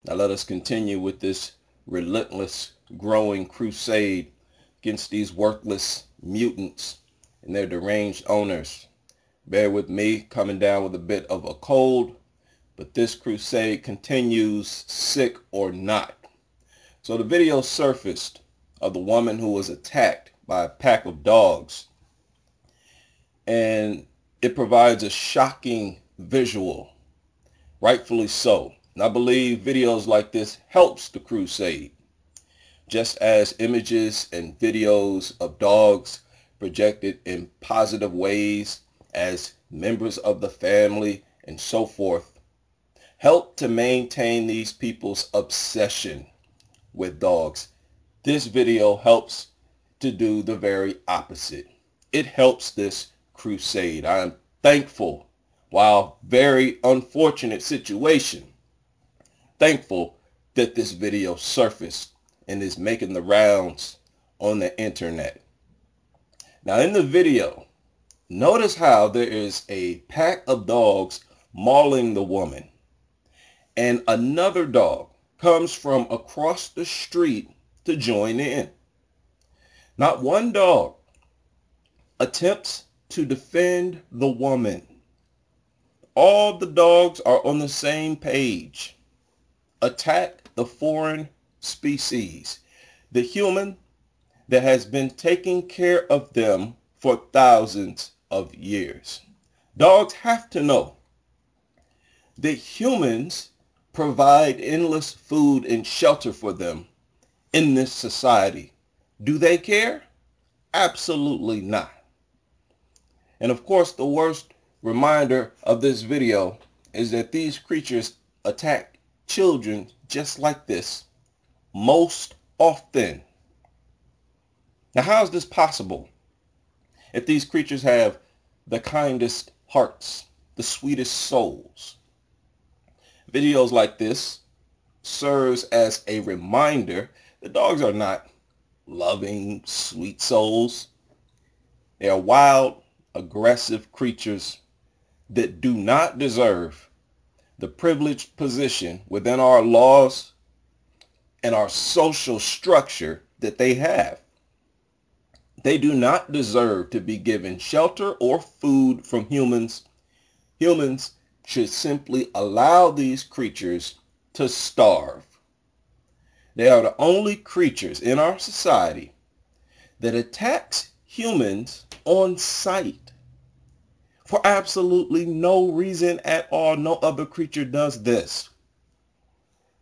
Now let us continue with this relentless growing crusade against these worthless mutants and their deranged owners. Bear with me, coming down with a bit of a cold, but this crusade continues, sick or not. So the video surfaced of the woman who was attacked by a pack of dogs, and it provides a shocking visual, rightfully so. And I believe videos like this helps the crusade, just as images and videos of dogs projected in positive ways as members of the family and so forth help to maintain these people's obsession with dogs. This video helps to do the very opposite. It helps this crusade. I am thankful, while very unfortunate situation, thankful that this video surfaced and is making the rounds on the internet. Now in the video, notice how there is a pack of dogs mauling the woman, and another dog comes from across the street to join in. Not one dog attempts to defend the woman. All the dogs are on the same page. Attack the foreign species, the human that has been taking care of them for thousands of years. Dogs have to know that humans provide endless food and shelter for them in this society. Do they care? Absolutely not. And of course, the worst reminder of this video is that these creatures attack children just like this most often. Now, how is this possible if these creatures have the kindest hearts, the sweetest souls? Videos like this serves as a reminder that dogs are not loving, sweet souls. They are wild, aggressive creatures that do not deserve the privileged position within our laws and our social structure that they have. They do not deserve to be given shelter or food from humans. Humans should simply allow these creatures to starve. They are the only creatures in our society that attacks humans on sight for absolutely no reason at all. No other creature does this.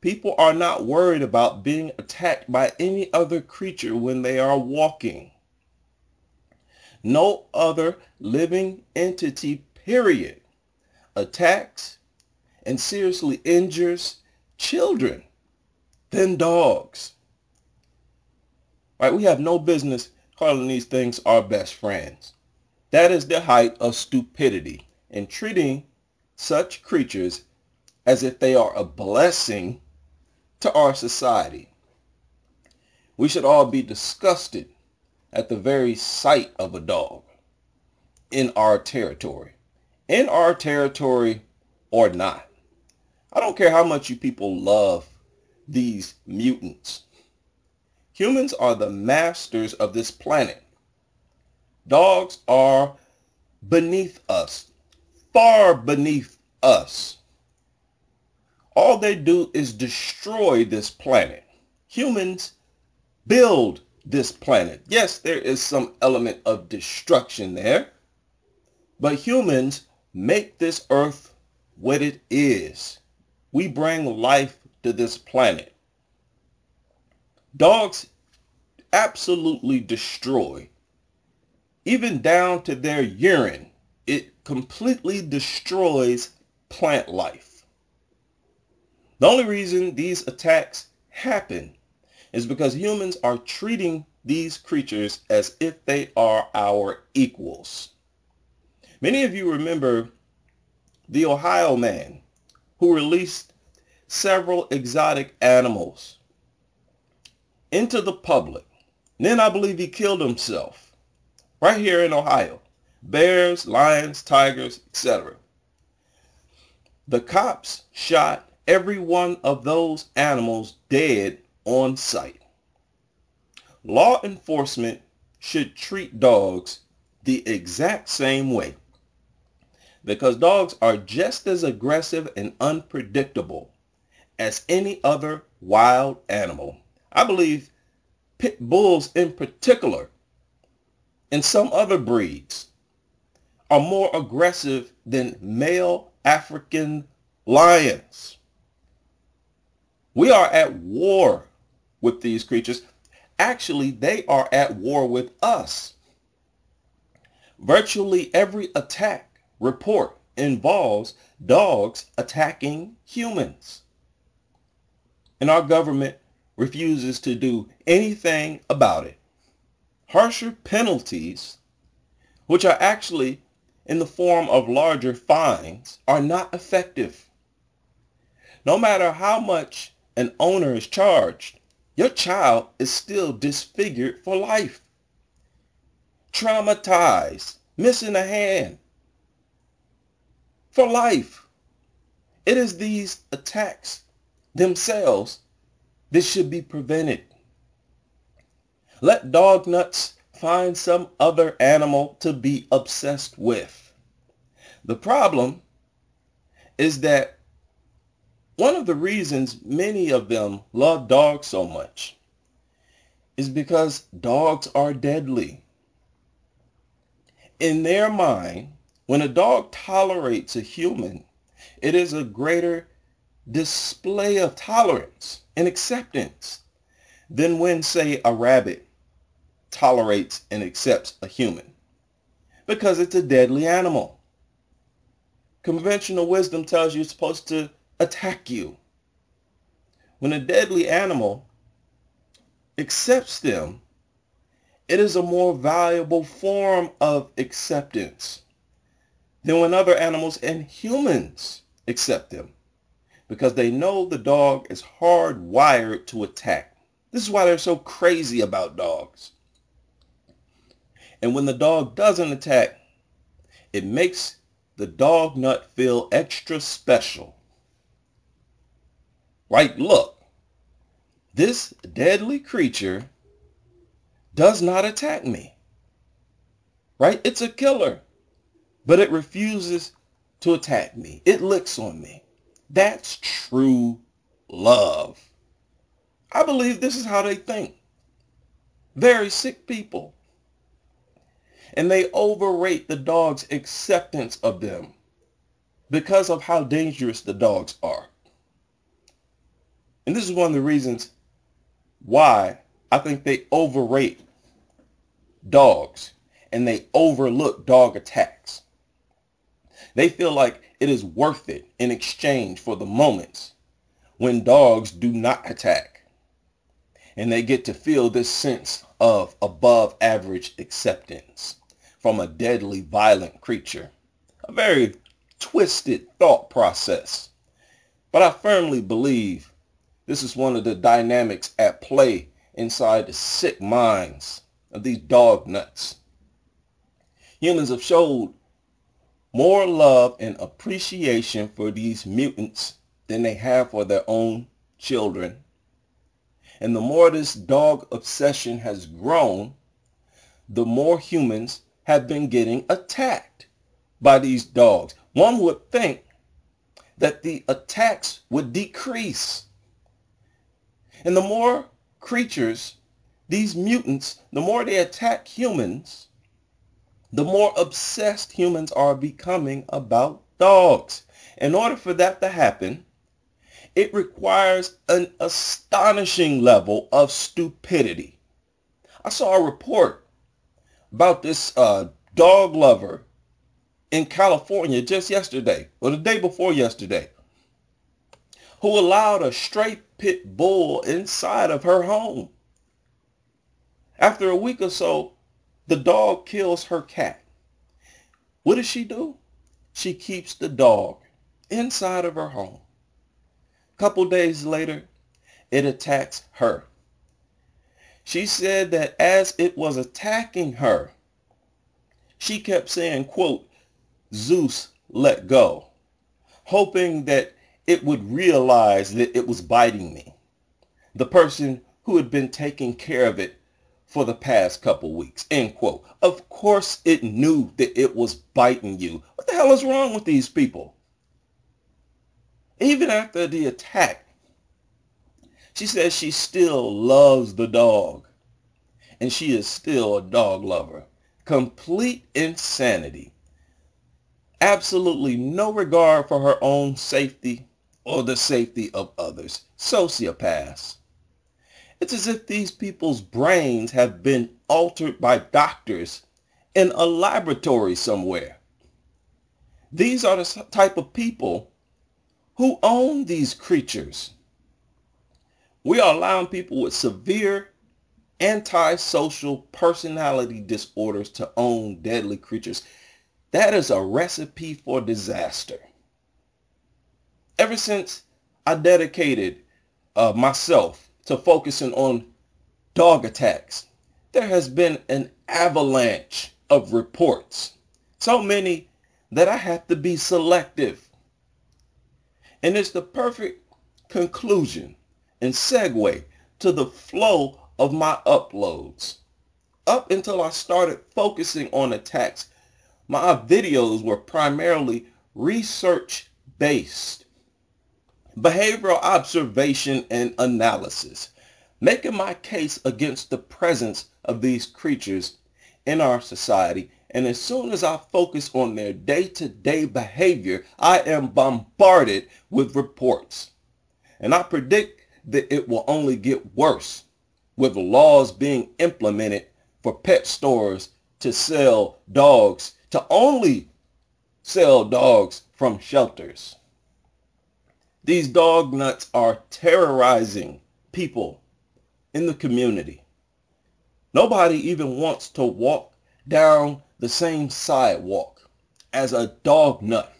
People are not worried about being attacked by any other creature when they are walking. No other living entity, period, attacks and seriously injures children than dogs. Right? We have no business calling these things our best friends. That is the height of stupidity, and treating such creatures as if they are a blessing to our society. We should all be disgusted at the very sight of a dog in our territory. In our territory or not. I don't care how much you people love these mutants. Humans are the masters of this planet. Dogs are beneath us, far beneath us. All they do is destroy this planet. Humans build this planet. Yes, there is some element of destruction there, but humans make this earth what it is. We bring life to this planet. Dogs absolutely destroy, even down to their urine. It completely destroys plant life. The only reason these attacks happen is because humans are treating these creatures as if they are our equals. Many of you remember the Ohio man who released several exotic animals into the public. And then I believe he killed himself right here in Ohio. Bears, lions, tigers, etc. The cops shot every one of those animals dead on sight. Law enforcement should treat dogs the exact same way, because dogs are just as aggressive and unpredictable as any other wild animal. I believe pit bulls in particular, and some other breeds, are more aggressive than male African lions. We are at war with these creatures. Actually, they are at war with us. Virtually every attack report involves dogs attacking humans. And our government refuses to do anything about it. Harsher penalties, which are actually in the form of larger fines, are not effective. No matter how much an owner is charged, your child is still disfigured for life, traumatized, missing a hand for life. It is these attacks themselves that should be prevented. Let dog nuts find some other animal to be obsessed with. The problem is that one of the reasons many of them love dogs so much is because dogs are deadly. In their mind, when a dog tolerates a human, it is a greater display of tolerance and acceptance than when, say, a rabbit tolerates and accepts a human, because it's a deadly animal. Conventional wisdom tells you it's supposed to attack you. When a deadly animal accepts them, it is a more valuable form of acceptance than when other animals and humans accept them, because they know the dog is hardwired to attack. This is why they're so crazy about dogs. And when the dog doesn't attack, it makes the dog nut feel extra special. Right? Look, this deadly creature does not attack me. Right? It's a killer, but it refuses to attack me. It licks on me. That's true love. I believe this is how they think. Very sick people. And they overrate the dog's acceptance of them because of how dangerous the dogs are. And this is one of the reasons why I think they overrate dogs and they overlook dog attacks. They feel like it is worth it in exchange for the moments when dogs do not attack. And they get to feel this sense of above average acceptance from a deadly violent creature. A very twisted thought process. But I firmly believe this is one of the dynamics at play inside the sick minds of these dog nuts. Humans have showed more love and appreciation for these mutants than they have for their own children. And the more this dog obsession has grown, the more humans have been getting attacked by these dogs. One would think that the attacks would decrease. And the more creatures, these mutants, the more they attack humans, the more obsessed humans are becoming about dogs. In order for that to happen, it requires an astonishing level of stupidity. I saw a report about this dog lover in California just yesterday, or the day before yesterday, who allowed a stray pit bull inside of her home. After a week or so, the dog kills her cat. What does she do? She keeps the dog inside of her home. A couple days later, it attacks her. She said that as it was attacking her, she kept saying, quote, "Zeus, let go," hoping that it would realize that it was biting me. The person who had been taking care of it for the past couple weeks, end quote. Of course it knew that it was biting you. What the hell is wrong with these people? Even after the attack, she says she still loves the dog and she is still a dog lover. Complete insanity. Absolutely no regard for her own safety or the safety of others. Sociopaths. It's as if these people's brains have been altered by doctors in a laboratory somewhere. These are the type of people who own these creatures. We are allowing people with severe antisocial personality disorders to own deadly creatures. That is a recipe for disaster. Ever since I dedicated myself to focusing on dog attacks, there has been an avalanche of reports. So many that I have to be selective. And it's the perfect conclusion and segue to the flow of my uploads. Up until I started focusing on attacks, my videos were primarily research-based, behavioral observation and analysis, making my case against the presence of these creatures in our society. And as soon as I focus on their day-to-day behavior, I am bombarded with reports. And I predict that it will only get worse with laws being implemented for pet stores to sell dogs, to only sell dogs from shelters. These dog nuts are terrorizing people in the community. Nobody even wants to walk down the same sidewalk as a dog nut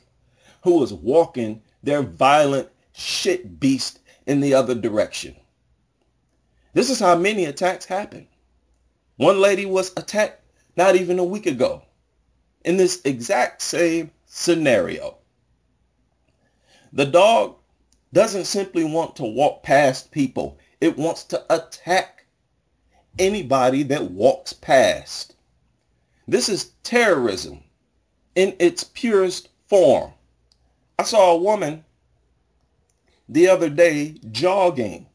who is walking their violent shit beast in the other direction. This is how many attacks happen. One lady was attacked not even a week ago in this exact same scenario. The dog doesn't simply want to walk past people. It wants to attack anybody that walks past. This is terrorism in its purest form. I saw a woman the other day jogging,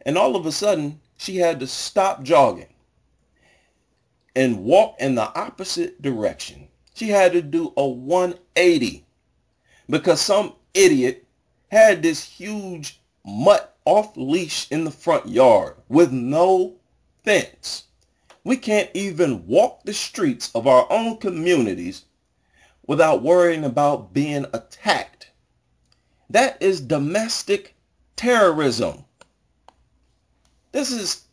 and all of a sudden she had to stop jogging and walk in the opposite direction. She had to do a 180 because some idiot had this huge mutt off leash in the front yard with no fence. We can't even walk the streets of our own communities without worrying about being attacked. That is domestic terrorism. This is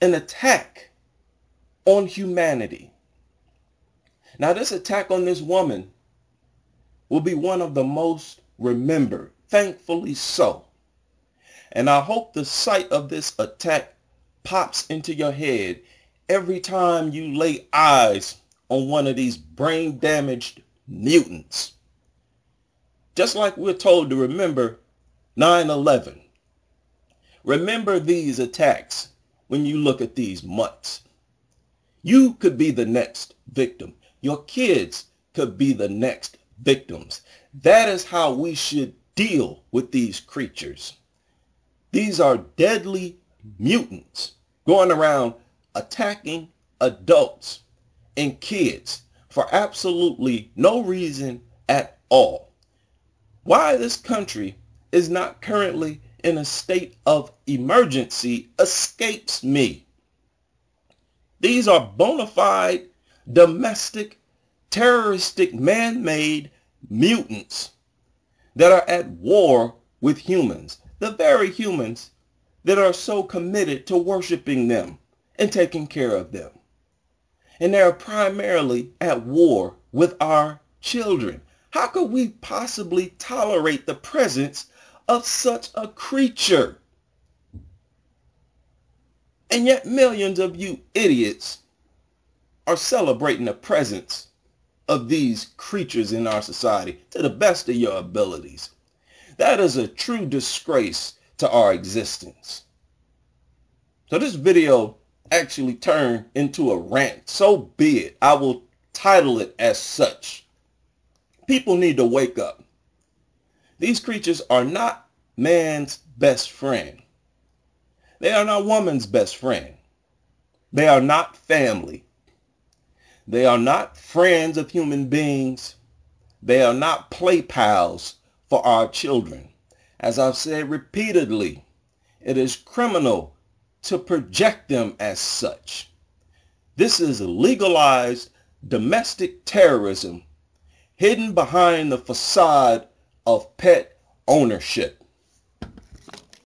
an attack on humanity. Now, this attack on this woman will be one of the most remembered, thankfully so. And I hope the sight of this attack pops into your head every time you lay eyes on one of these brain-damaged mutants. Just like we're told to remember 9/11. Remember these attacks when you look at these mutts. You could be the next victim. Your kids could be the next victims. That is how we should deal with these creatures. These are deadly mutants going around attacking adults and kids for absolutely no reason at all. Why this country is not currently in a state of emergency escapes me. These are bona fide, domestic, terroristic, man-made mutants that are at war with humans, the very humans that are so committed to worshiping them and taking care of them. And they are primarily at war with our children. How could we possibly tolerate the presence of such a creature? And yet millions of you idiots are celebrating the presence of these creatures in our society to the best of your abilities. That is a true disgrace to our existence. So this video actually turned into a rant. So be it. I will title it as such. People need to wake up. These creatures are not man's best friend. They are not woman's best friend. They are not family. They are not friends of human beings. They are not play pals for our children. As I've said repeatedly, it is criminal to project them as such. This is legalized domestic terrorism hidden behind the facade of pet ownership.